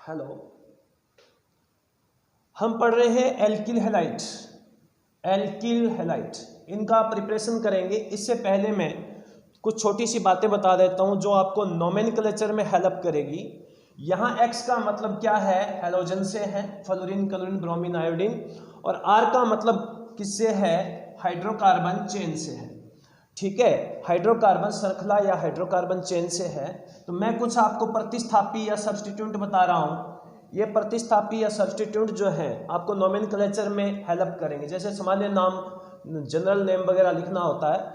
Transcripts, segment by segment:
Hello, हम पढ़ रहे हैं एल्किल हैलाइड। एल्किल हैलाइड इनका प्रिपरेशन करेंगे। इससे पहले मैं कुछ छोटी सी बातें बता देता हूं जो आपको नोमेनक्लेचर में हेल्प करेगी। यहाँ X का मतलब क्या है, हैलोजन से है, फ्लोरीन, क्लोरीन, ब्रोमीन, आयोडीन, और R का मतलब किससे है, हाइड्रोकार्बन चेन से है। ठीक है, हाइड्रोकार्बन श्रृंखला या हाइड्रोकार्बन चेन से है। तो मैं कुछ आपको प्रतिस्थापी या सब्स्टिट्यूट बता रहा हूँ। ये प्रतिस्थापी या सब्स्टिट्यूट जो है आपको नोमेनक्लेचर में हेल्प करेंगे। जैसे सामान्य नाम, जनरल नेम वगैरह लिखना होता है,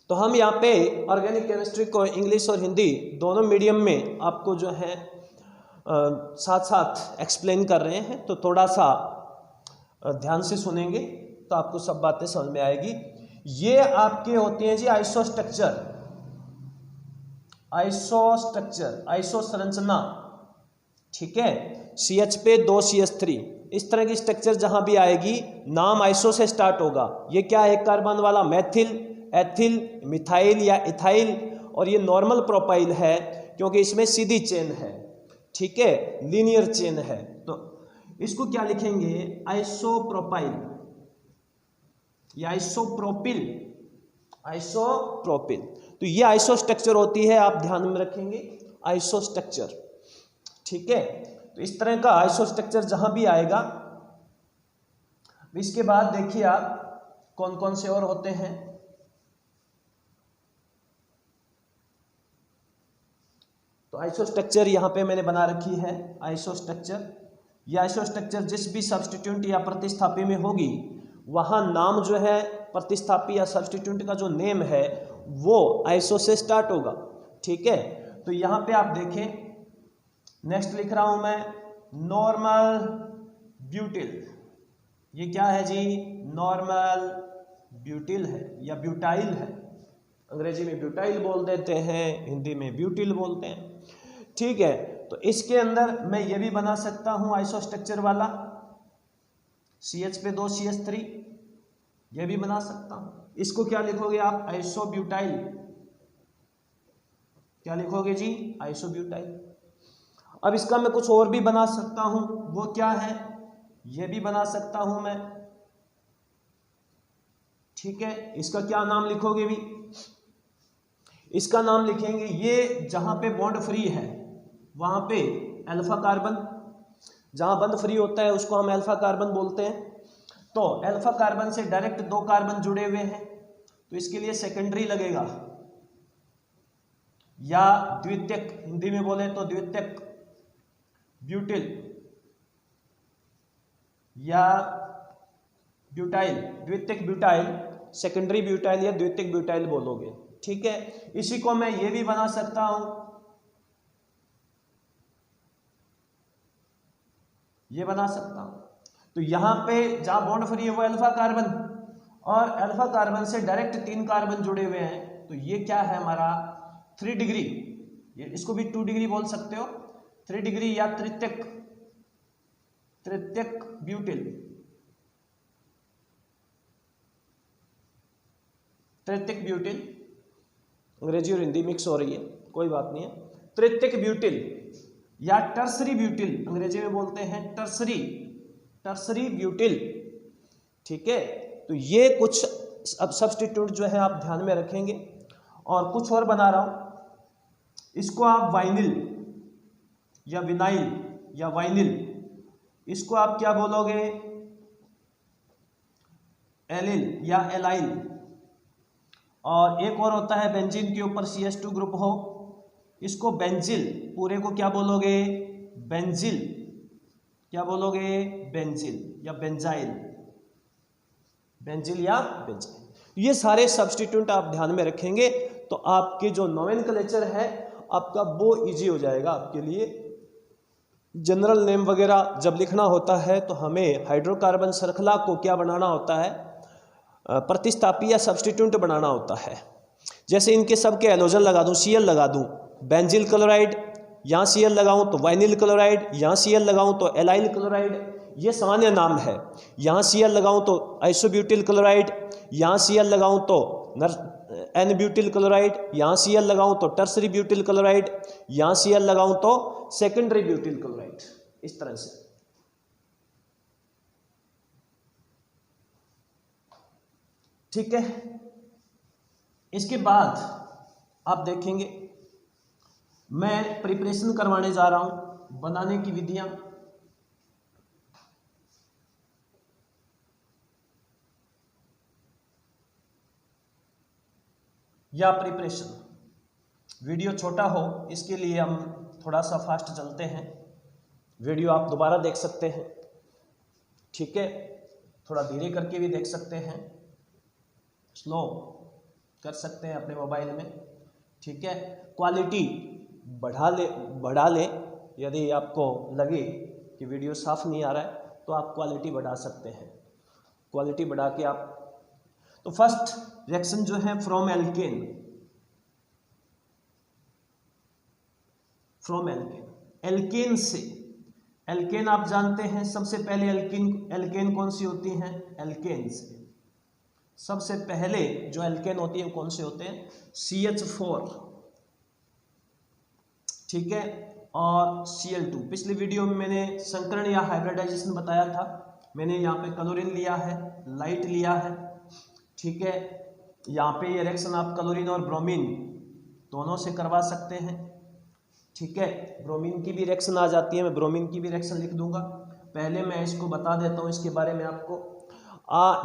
तो हम यहाँ पे ऑर्गेनिक केमिस्ट्री को इंग्लिश और हिंदी दोनों मीडियम में आपको जो है साथ साथ एक्सप्लेन कर रहे हैं। तो थोड़ा सा ध्यान से सुनेंगे तो आपको सब बातें समझ में आएगी। ये आपके होते हैं जी आइसोस्ट्रक्चर, आइसो संरचना। ठीक है, CH पे 2 CH3, इस तरह की स्ट्रक्चर जहां भी आएगी नाम आइसो से स्टार्ट होगा। ये क्या है, एक कार्बन वाला मैथिल, एथिल, मिथाइल या इथाइल, और ये नॉर्मल प्रोपाइल है क्योंकि इसमें सीधी चेन है। ठीक है, लीनियर चेन है। तो इसको क्या लिखेंगे, आइसोप्रोपाइल या आइसोप्रोपिल, आइसोप्रोपिल। तो ये आइसो स्ट्रक्चर होती है, आप ध्यान में रखेंगे, आइसो स्ट्रक्चर। ठीक है, तो इस तरह का आइसो स्ट्रक्चर जहां भी आएगा। इसके बाद देखिए आप कौन कौन से और होते हैं। तो आइसो स्ट्रक्चर यहां पे मैंने बना रखी है, आइसो स्ट्रक्चर। यह आइसो स्ट्रक्चर जिस भी सब्स्टिट्यूट या प्रतिस्थापी में होगी वहां नाम जो है प्रतिस्थापी या सब्स्टिट्यूट का जो नेम है वो आइसो से स्टार्ट होगा। ठीक है, तो यहां पे आप देखें, नेक्स्ट लिख रहा हूं मैं नॉर्मल ब्यूटिल। ये क्या है जी, नॉर्मल ब्यूटिल है या ब्यूटाइल है। अंग्रेजी में ब्यूटाइल बोल देते हैं, हिंदी में ब्यूटिल बोलते हैं। ठीक है, तो इसके अंदर मैं ये भी बना सकता हूं आइसो स्ट्रक्चर वाला, CH पे 2 CH3, ये भी बना सकता हूं। इसको क्या लिखोगे आप, आइसोब्यूटाइल। क्या लिखोगे जी, आइसोब्यूटाइल। अब इसका मैं कुछ और भी बना सकता हूं, वो क्या है, ये भी बना सकता हूं मैं। ठीक है, इसका क्या नाम लिखोगे भी, इसका नाम लिखेंगे, ये जहां पे बॉन्ड फ्री है वहां पे अल्फा कार्बन, जहां बंद फ्री होता है उसको हम अल्फा कार्बन बोलते हैं। तो अल्फा कार्बन से डायरेक्ट 2 कार्बन जुड़े हुए हैं तो इसके लिए सेकेंडरी लगेगा, या द्वितीयक, हिंदी में बोले तो द्वितीयक ब्यूटिल या ब्यूटाइल, द्वितीयक ब्यूटाइल, सेकेंडरी ब्यूटाइल या द्वितीयक ब्यूटाइल बोलोगे। ठीक है, इसी को मैं ये भी बना सकता हूं, ये बना सकता हूं। तो यहां पे जहां बॉन्ड फ्री है वो अल्फा कार्बन, और अल्फा कार्बन से डायरेक्ट 3 कार्बन जुड़े हुए हैं। तो ये क्या है हमारा 3 डिग्री, ये इसको भी 2 डिग्री बोल सकते हो, 3 डिग्री या तृतीयक ब्यूटिल, तृतीयक ब्यूटिल। अंग्रेजी और हिंदी मिक्स हो रही है, कोई बात नहीं है। तृतीयक ब्यूटिल या टर्सरी ब्यूटिल, अंग्रेजी में बोलते हैं टर्सरी ब्यूटिल। ठीक है, तो ये कुछ अब सब्स्टिट्यूट जो है आप ध्यान में रखेंगे। और कुछ और बना रहा हूं, इसको आप वाइनिल या विनाइल या वाइनिल, इसको आप क्या बोलोगे, एलिल या एलाइल। और एक और होता है बेंजीन के ऊपर CH2 ग्रुप हो, इसको बेंजिल, पूरे को क्या बोलोगे, बेंजिल। क्या बोलोगे, बेंजिल या बेंजाइल, बेंजिल या बेंजाइल। ये सारे सब्स्टिट्यूट आप ध्यान में रखेंगे तो आपके जो नोमेनक्लेचर है आपका वो इजी हो जाएगा आपके लिए। जनरल नेम वगैरह जब लिखना होता है तो हमें हाइड्रोकार्बन श्रृंखला को क्या बनाना होता है, प्रतिस्थापी या सब्स्टिट्यूट बनाना होता है। जैसे इनके सब के हैलोजन लगा दूं, Cl लगा दूं, बेंजिल क्लोराइड, यहाँ Cl लगाऊं तो वाइनिल क्लोराइड, यहाँ Cl लगाऊं तो एलाइल क्लोराइड, ये सामान्य नाम है। यहाँ Cl लगाऊं तो आइसोब्यूटिल क्लोराइड, यहाँ Cl लगाऊं तो एन ब्यूटिल क्लोराइड, यहाँ Cl लगाऊं तो टर्सरी ब्यूटिल क्लोराइड, यहाँ Cl लगाऊं तो सेकेंडरी ब्यूटिल क्लोराइड, इस तरह से। ठीक है, इसके बाद आप देखेंगे मैं प्रिपरेशन करवाने जा रहा हूं, बनाने की विधियां। या प्रिपरेशन वीडियो छोटा हो इसके लिए हम थोड़ा सा फास्ट चलते हैं, वीडियो आप दोबारा देख सकते हैं। ठीक है, थोड़ा धीरे करके भी देख सकते हैं, स्लो कर सकते हैं अपने मोबाइल में। ठीक है, क्वालिटी बढ़ा ले यदि आपको लगे कि वीडियो साफ नहीं आ रहा है तो आप क्वालिटी बढ़ा सकते हैं, क्वालिटी बढ़ा के आप। तो फर्स्ट रिएक्शन जो है फ्रॉम एल्केन, एल्केन से, एल्केन आप जानते हैं सबसे पहले एल्केन कौन सी होती हैं, एल्केन से सबसे पहले जो एल्केन होती है वो कौन से होते हैं, CH4, ठीक है, और Cl2। पिछले वीडियो में मैंने संकरण या हाइब्रिडाइजेशन बताया था, मैंने यहाँ पे क्लोरीन लिया है, लाइट लिया है। ठीक है, यहाँ पे ये रिएक्शन आप क्लोरीन और ब्रोमीन दोनों से करवा सकते हैं। ठीक है, ब्रोमीन की भी रिएक्शन आ जाती है, मैं ब्रोमीन की भी रिएक्शन लिख दूंगा। पहले मैं इसको बता देता हूँ इसके बारे में आपको।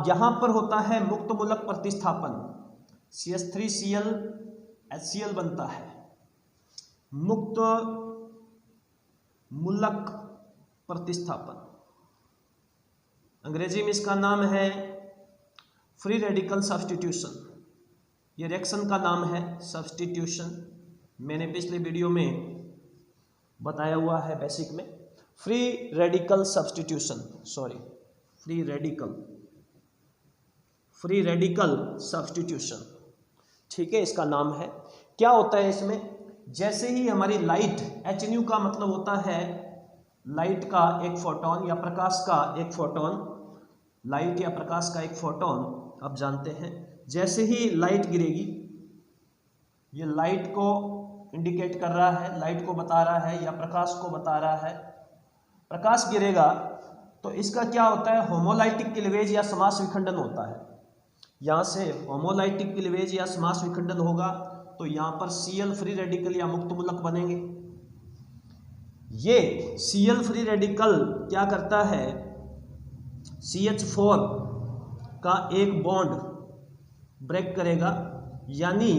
यहाँ पर होता है मुक्त मूलक प्रतिस्थापन, CH3Cl HCl बनता है, मुक्त मूलक प्रतिस्थापन, अंग्रेजी में इसका नाम है फ्री रेडिकल सब्स्टिट्यूशन। ये रिएक्शन का नाम है सब्स्टिट्यूशन, मैंने पिछले वीडियो में बताया हुआ है बेसिक में। Free radical substitution, sorry free radical substitution, ठीक है, इसका नाम है। क्या होता है इसमें, जैसे ही हमारी लाइट, HNu का मतलब होता है लाइट का एक फोटोन या प्रकाश का एक फोटोन, लाइट या प्रकाश का एक फोटोन आप जानते हैं। जैसे ही लाइट गिरेगी, ये लाइट को इंडिकेट कर रहा है, लाइट को बता रहा है या प्रकाश को बता रहा है, प्रकाश गिरेगा तो इसका क्या होता है, होमोलाइटिक क्लीवेज या समास विखंडन होता है। यहाँ से होमोलाइटिक क्लीवेज या समास विखंडन होगा तो यहाँ पर Cl फ्री रेडिकल या मुक्त मूलक बनेंगे। ये Cl फ्री रेडिकल क्या करता है, CH4 का एक बॉन्ड ब्रेक करेगा, यानी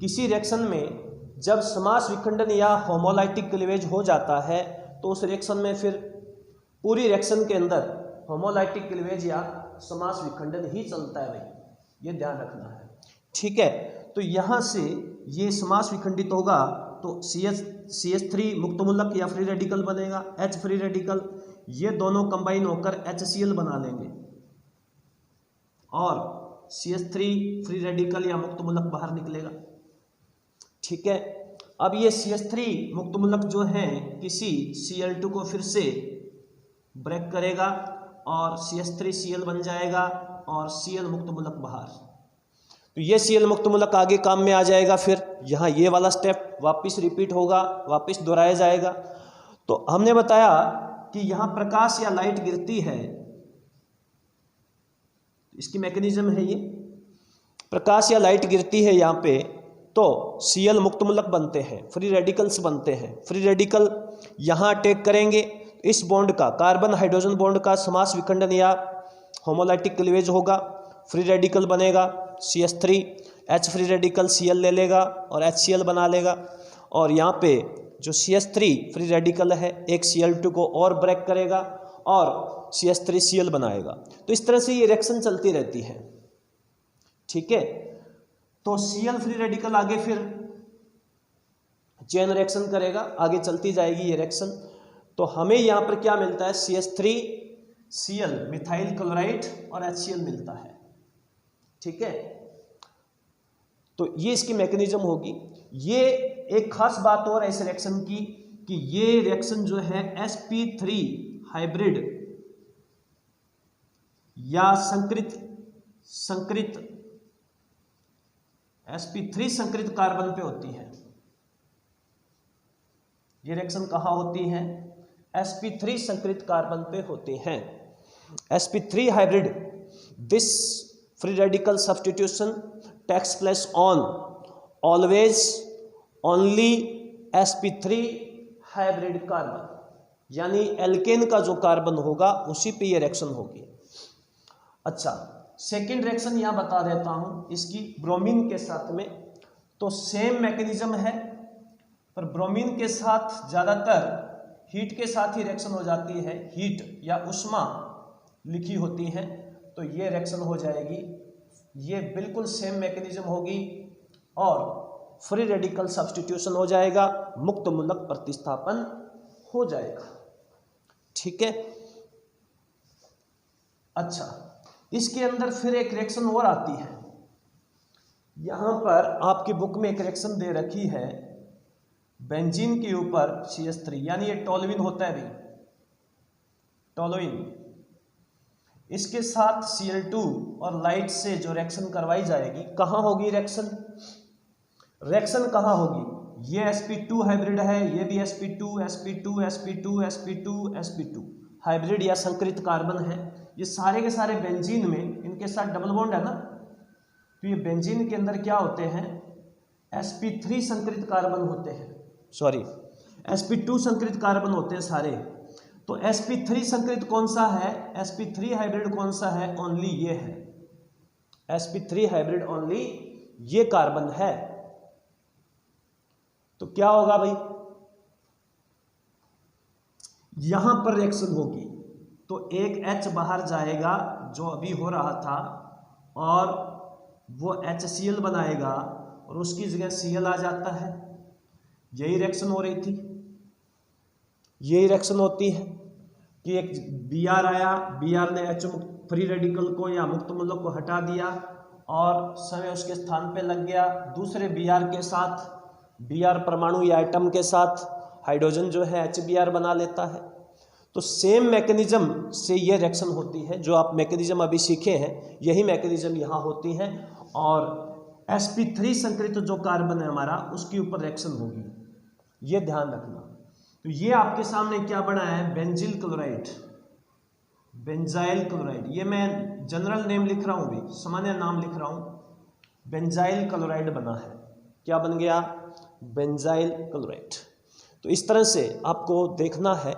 किसी रिएक्शन में जब समास विखंडन या होमोलाइटिक क्लीवेज हो जाता है तो उस रिएक्शन में फिर पूरी रिएक्शन के अंदर होमोलाइटिक क्लीवेज या समास विखंडन ही चलता है भाई, ये ध्यान रखना है। ठीक है, तो यहाँ से ये समास विखंडित होगा तो CH3 मुक्त मूलक या फ्री रेडिकल बनेगा, H फ्री रेडिकल, ये दोनों कंबाइन होकर HCl बना लेंगे और CH3 फ्री रेडिकल या मुक्त मूलक बाहर निकलेगा। ठीक है, अब ये CH3 मुक्त मूलक जो है किसी Cl2 को फिर से ब्रेक करेगा और CH3Cl बन जाएगा और Cl मुक्त मूलक बाहर। तो ये Cl मुक्त मूलक आगे काम में आ जाएगा, फिर यहाँ ये वाला स्टेप वापस रिपीट होगा, वापस दोहराया जाएगा। तो हमने बताया कि यहाँ प्रकाश या लाइट गिरती है, इसकी मैकेनिज्म है ये, प्रकाश या लाइट गिरती है यहाँ पे तो Cl मुक्त मूलक बनते हैं, फ्री रेडिकल्स बनते हैं। फ्री रेडिकल यहाँ अटैक करेंगे, इस बॉन्ड का, कार्बन हाइड्रोजन बॉन्ड का समास विखंडन या होमोलाइटिक क्लीवेज होगा, फ्री रेडिकल बनेगा, CH3 H free radical Cl ले लेगा और HCl बना लेगा, और यहाँ पे जो CH3 फ्री रेडिकल है एक Cl2 को और ब्रेक करेगा और CH3Cl बनाएगा। तो इस तरह से ये रिएक्शन चलती रहती है। ठीक है, तो Cl फ्री रेडिकल आगे फिर चेन रिएक्शन करेगा, आगे चलती जाएगी ये रिएक्शन। तो हमें यहाँ पर क्या मिलता है, CH3Cl मिथाइल क्लोराइड और HCl मिलता है। ठीक है, तो ये इसकी मैकेनिज्म होगी। ये एक खास बात और इस रिएक्शन की कि ये रिएक्शन जो है sp3 हाइब्रिड या संकृत sp3 संकरित कार्बन पे होती है। ये रिएक्शन कहाँ होती है? sp3 संकरित कार्बन पे होते हैं। sp3 hybrid, this free radical substitution takes place on always only sp3 hybrid carbon, यानी एल्केन का जो कार्बन होगा उसी पे ये रिएक्शन होगी। अच्छा, सेकेंड रिएक्शन यहां बता देता हूं इसकी ब्रोमीन के साथ में। तो सेम मैकेनिज्म है, पर ब्रोमीन के साथ ज़्यादातर हीट के साथ ही रिएक्शन हो जाती है, हीट या उष्मा लिखी होती है, तो ये रिएक्शन हो जाएगी। ये बिल्कुल सेम मैकेनिज्म होगी और फ्री रेडिकल सब्स्टिट्यूशन हो जाएगा, मुक्त मूलक प्रतिस्थापन हो जाएगा। ठीक है। अच्छा, इसके अंदर फिर एक रिएक्शन और आती है। यहां पर आपकी बुक में एक रिएक्शन दे रखी है, बेंजीन के ऊपर CH3, यानी ये टोलुइन होता है भाई, टोलुइन, इसके साथ Cl2 और लाइट से जो रिएक्शन करवाई जाएगी, कहाँ होगी रिएक्शन? रिएक्शन कहाँ होगी? ये sp2 हाइब्रिड है, ये भी sp2 sp2 sp2 sp2 sp2 hybrid या संकरित कार्बन है। ये सारे के सारे बेंजीन में इनके साथ डबल बॉन्ड है ना, तो ये बेंजीन के अंदर क्या होते हैं? sp3 संकरित कार्बन होते हैं, सॉरी sp2 संकरित कार्बन होते हैं सारे। तो sp3 संकरित कौन सा है? sp3 हाइब्रिड कौन सा है? ओनली ये है, sp3 हाइब्रिड ओनली ये कार्बन है। तो क्या होगा भाई? यहां पर रिएक्शन होगी तो एक H बाहर जाएगा जो अभी हो रहा था, और वो HCl बनाएगा और उसकी जगह Cl आ जाता है। यही रिएक्शन हो रही थी, यही रिएक्शन होती है कि एक Br आया, Br ने H फ्री रेडिकल को या मुक्त मूलक को हटा दिया और समय उसके स्थान पे लग गया। दूसरे Br के साथ, Br परमाणु या एटम के साथ हाइड्रोजन जो है HBr बना लेता है। तो सेम मैकेनिज्म से ये रिएक्शन होती है, जो आप मैकेनिज्म अभी सीखे हैं यही मैकेनिज्म यहाँ होती है, और sp3 संकरित जो कार्बन है हमारा उसके ऊपर रिएक्शन होगी, ये ध्यान रखना। तो ये आपके सामने क्या बना है? बेंजील क्लोराइड, बेंजाइल क्लोराइड। ये मैं जनरल नेम लिख रहा हूँ भी, सामान्य नाम लिख रहा हूँ। बेंजाइल क्लोराइड बना है। क्या बन गया? Benzyl chloride. तो इस तरह से आपको देखना है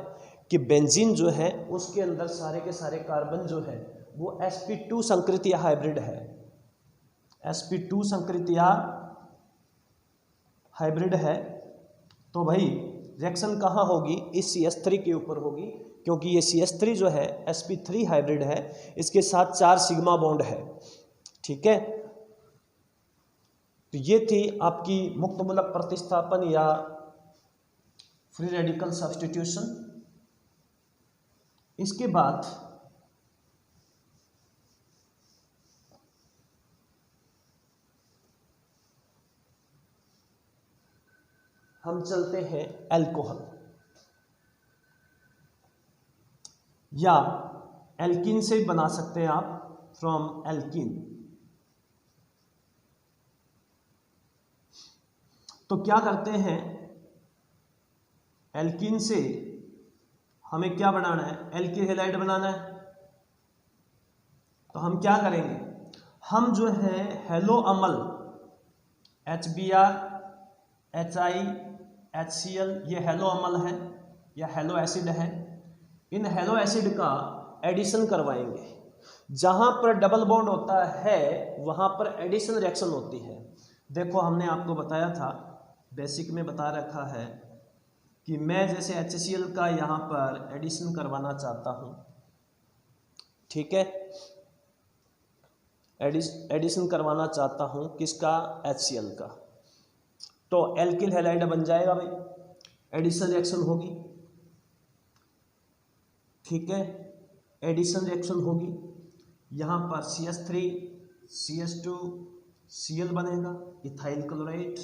कि बेंजीन जो है उसके अंदर सारे के सारे कार्बन जो है वो sp2 संकरित या हाइब्रिड है, sp2 संकरित या हाइब्रिड है। तो भाई रिएक्शन कहाँ होगी? इस CH3 के ऊपर होगी, क्योंकि ये CH3 जो है sp3 हाइब्रिड है, इसके साथ 4 सिग्मा बॉन्ड है। ठीक है। तो ये थी आपकी मुक्त मूलक प्रतिस्थापन या फ्री रेडिकल सब्स्टिट्यूशन। इसके बाद हम चलते हैं अल्कोहल या एल्कीन से बना सकते हैं आप, फ्रॉम एल्कीन। तो क्या करते हैं, एल्कीन से हमें क्या बनाना है? एल्किल हैलाइड बनाना है। तो हम क्या करेंगे? हम जो है हेलो अम्ल HBr HI HCl, ये हेलो अम्ल है या हेलो एसिड है, इन हेलो एसिड का एडिशन करवाएंगे। जहां पर डबल बॉन्ड होता है वहां पर एडिशन रिएक्शन होती है। देखो हमने आपको बताया था, बेसिक में बता रखा है कि मैं जैसे HCl का यहाँ पर एडिशन करवाना चाहता हूँ, ठीक है, एडिशन करवाना चाहता हूँ किसका? HCl का। तो एल्किल हैलाइड बन जाएगा भाई, एडिशन रिएक्शन होगी। ठीक है, एडिशन रिएक्शन होगी। यहाँ पर CH3 CH2 Cl बनेगा, इथाइल क्लोराइड।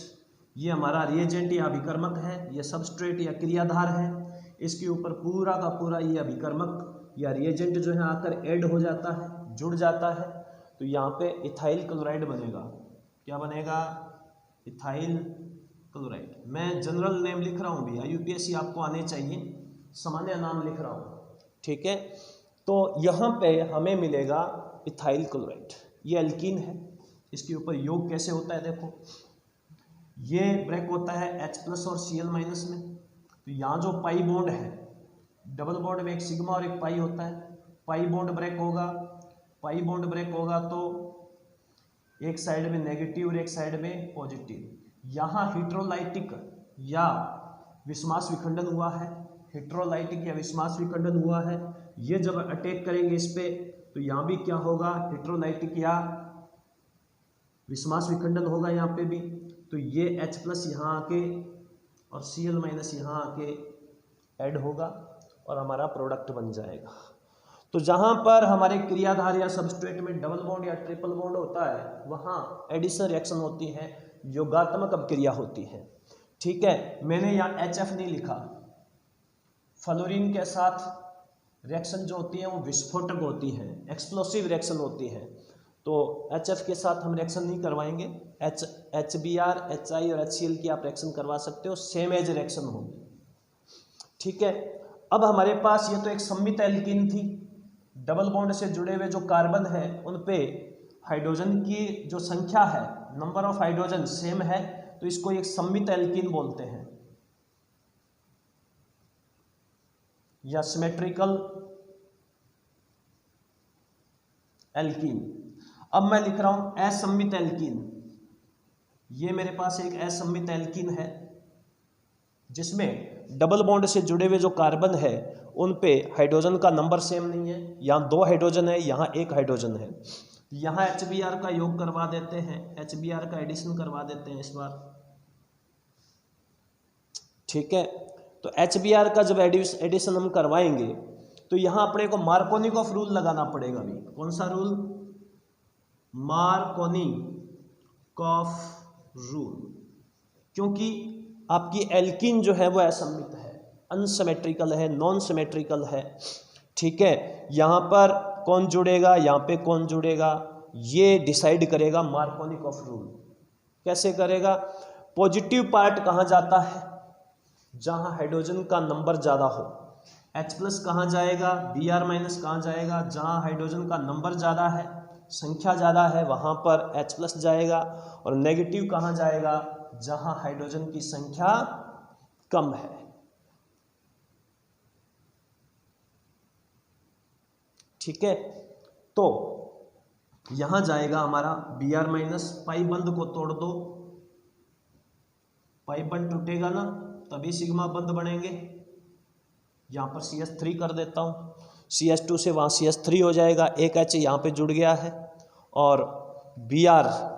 ये हमारा रिएजेंट या अभिकर्मक है, ये सबस्ट्रेट या क्रियाधार है। इसके ऊपर पूरा का पूरा ये अभिकर्मक या रिएजेंट जो है आकर ऐड हो जाता है, जुड़ जाता है। तो यहाँ पे इथाइल क्लोराइड बनेगा। क्या बनेगा, इथाइल क्लोराइड। मैं जनरल नेम लिख रहा हूँ भैया, यूपीएससी आपको आने चाहिए, सामान्य नाम लिख रहा हूँ, ठीक है। तो यहाँ पे हमें मिलेगा इथाइल क्लोराइड, ये एल्कीन है। इसके ऊपर योग कैसे होता है देखो, ये ब्रेक होता है H+ और Cl- में। तो यहाँ जो पाई बॉन्ड है, डबल बॉन्ड में एक सिग्मा और एक पाई होता है, पाई बॉन्ड ब्रेक होगा, पाई बॉन्ड ब्रेक होगा तो एक साइड में नेगेटिव और एक साइड में पॉजिटिव। यहाँ हेटेरोलाइटिक या विस्मास विखंडन हुआ है, हेटेरोलाइटिक या विस्मास विखंडन हुआ है। ये जब अटैक करेंगे इस पे तो यहाँ भी क्या होगा, हेटेरोलाइटिक या विस्मास विखंडन होगा यहाँ पे भी। तो ये H+ यहाँ आके और Cl- यहाँ आके ऐड होगा और हमारा प्रोडक्ट बन जाएगा। तो जहाँ पर हमारे क्रियाधार या सबस्ट्रेट में डबल बॉन्ड या ट्रिपल बॉन्ड होता है वहाँ एडिशन रिएक्शन होती है, योगात्मक अभिक्रिया होती है, ठीक है। मैंने यहाँ HF नहीं लिखा, फ्लोरीन के साथ रिएक्शन जो होती है वो विस्फोटक होती है, एक्सप्लोसिव रिएक्शन होती है। तो HF के साथ हम रिएक्शन नहीं करवाएंगे, HBr, HI और HCl की आप रिएक्शन करवा सकते हो, सेम एज रिएक्शन होगी, ठीक है। अब हमारे पास ये तो एक सममित एल्कीन थी, डबल बॉन्ड से जुड़े हुए जो कार्बन है उन पे हाइड्रोजन की जो संख्या है, नंबर ऑफ हाइड्रोजन सेम है, तो इसको एक सममित एल्कीन बोलते हैं या सिमेट्रिकल एल्कीन। अब मैं लिख रहा हूं असममित एल्कीन। ये मेरे पास एक असममित एल्कीन है जिसमें डबल बॉन्ड से जुड़े हुए जो कार्बन है उन पे हाइड्रोजन का नंबर सेम नहीं है, यहाँ 2 हाइड्रोजन है, यहाँ 1 हाइड्रोजन है। यहाँ HBr का योग करवा देते हैं, HBr का एडिशन करवा देते हैं इस बार, ठीक है। तो HBr का जब एडिशन हम करवाएंगे तो यहाँ अपने को मार्कोनिकॉफ रूल लगाना पड़ेगा भी। कौन सा रूल, मार्कोनिकॉफ रूल, क्योंकि आपकी एल्कीन जो है वो असममित है, अनसिमेट्रिकल है, नॉन सिमेट्रिकल है, ठीक है। यहाँ पर कौन जुड़ेगा, यहाँ पे कौन जुड़ेगा, ये डिसाइड करेगा मार्कोनिकॉफ रूल। कैसे करेगा, पॉजिटिव पार्ट कहाँ जाता है, जहाँ हाइड्रोजन का नंबर ज़्यादा हो। H+ कहाँ जाएगा, Br- कहाँ जाएगा, जहाँ हाइड्रोजन का नंबर ज़्यादा है, संख्या ज़्यादा है, वहाँ पर H+ जाएगा। और नेगेटिव कहाँ जाएगा, जहाँ हाइड्रोजन की संख्या कम है, ठीक है। तो यहाँ जाएगा हमारा Br-, पाई बंध को तोड़ दो, पाई बंध टूटेगा ना तभी सिग्मा बंध बनेंगे। यहाँ पर CH3 कर देता हूँ, CH2 से वहाँ CH3 हो जाएगा, एक H यहाँ पे जुड़ गया है और Br-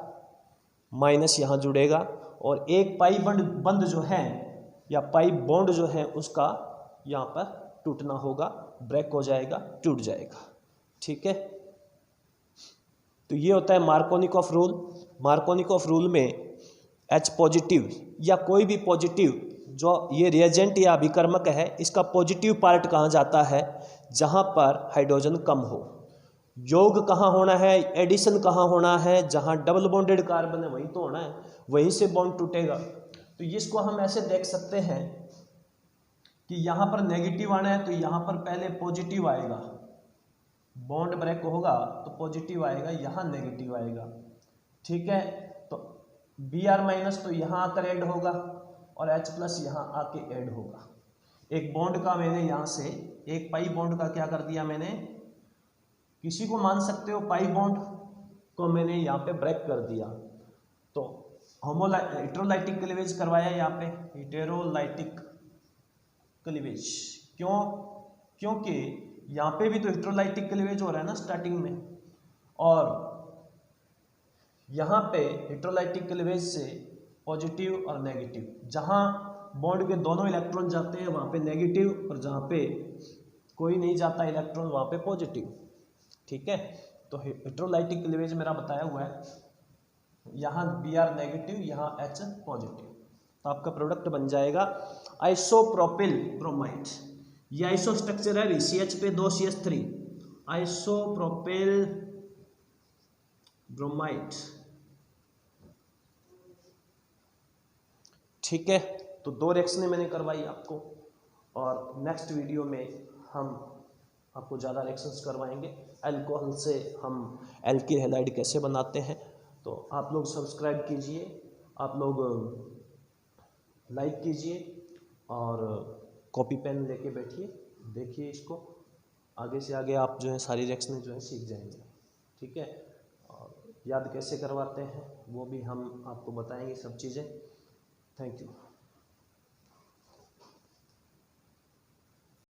यहाँ जुड़ेगा और एक पाई बंध जो है या पाई बॉन्ड जो है उसका यहाँ पर टूटना होगा, ब्रेक हो जाएगा, टूट जाएगा, ठीक है। तो ये होता है मार्कोनिकॉफ रूल। मार्कोनिकॉफ रूल में H+ या कोई भी पॉजिटिव जो ये रिएजेंट या अभिकर्मक है इसका पॉजिटिव पार्ट कहाँ जाता है, जहाँ पर हाइड्रोजन कम हो। योग कहाँ होना है, एडिशन कहाँ होना है, जहाँ डबल बॉन्डेड कार्बन है वहीं तो होना है, वहीं से बॉन्ड टूटेगा। तो इसको हम ऐसे देख सकते हैं कि यहाँ पर नेगेटिव आना है तो यहाँ पर पहले पॉजिटिव आएगा, बॉन्ड ब्रेक होगा तो पॉजिटिव आएगा, यहाँ नेगेटिव आएगा, ठीक है। तो Br- तो यहाँ आकर ऐड होगा और H+ यहाँ आके ऐड होगा। एक बॉन्ड का मैंने यहाँ से एक पाई बॉन्ड का क्या कर दिया, मैंने किसी को मान सकते हो, पाई बॉन्ड को मैंने यहाँ पे ब्रेक कर दिया। तो हेटेरोलाइटिक क्लीवेज करवाया यहाँ पे, हेटेरोलाइटिक क्लीवेज। क्यों, क्योंकि यहाँ पे भी तो हेटेरोलाइटिक क्लीवेज हो रहा है ना स्टार्टिंग में, और यहाँ पे हेटेरोलाइटिक क्लीवेज से पॉजिटिव और नेगेटिव, जहाँ बॉन्ड के दोनों इलेक्ट्रॉन जाते हैं वहाँ पे नेगेटिव और जहाँ पे कोई नहीं जाता इलेक्ट्रॉन वहाँ पे पॉजिटिव, ठीक है। तो हेटेरोलाइटिक क्लीवेज मेरा बताया हुआ है, यहाँ Br नेगेटिव, यहाँ H पॉजिटिव, तो आपका प्रोडक्ट बन जाएगा आइसोप्रोपिल ब्रोमाइड। ये आइसो स्ट्रक्चर है, CH पे 2 CH3, आइसोप्रोपिल ब्रोमाइड, ठीक है, तो 2 रिएक्शनें मैंने करवाई आपको, और नेक्स्ट वीडियो में हम आपको ज़्यादा रिएक्शंस करवाएंगे। अल्कोहल से हम एल्किल हैलाइड कैसे बनाते हैं। तो आप लोग सब्सक्राइब कीजिए, आप लोग लाइक कीजिए और कॉपी पेन लेके बैठिए, देखिए इसको, आगे से आगे आप जो है सारी रिएक्शनें जो है सीख जाएंगे। ठीक है, और याद कैसे करवाते हैं वो भी हम आपको बताएंगे सब चीज़ें। Thank you.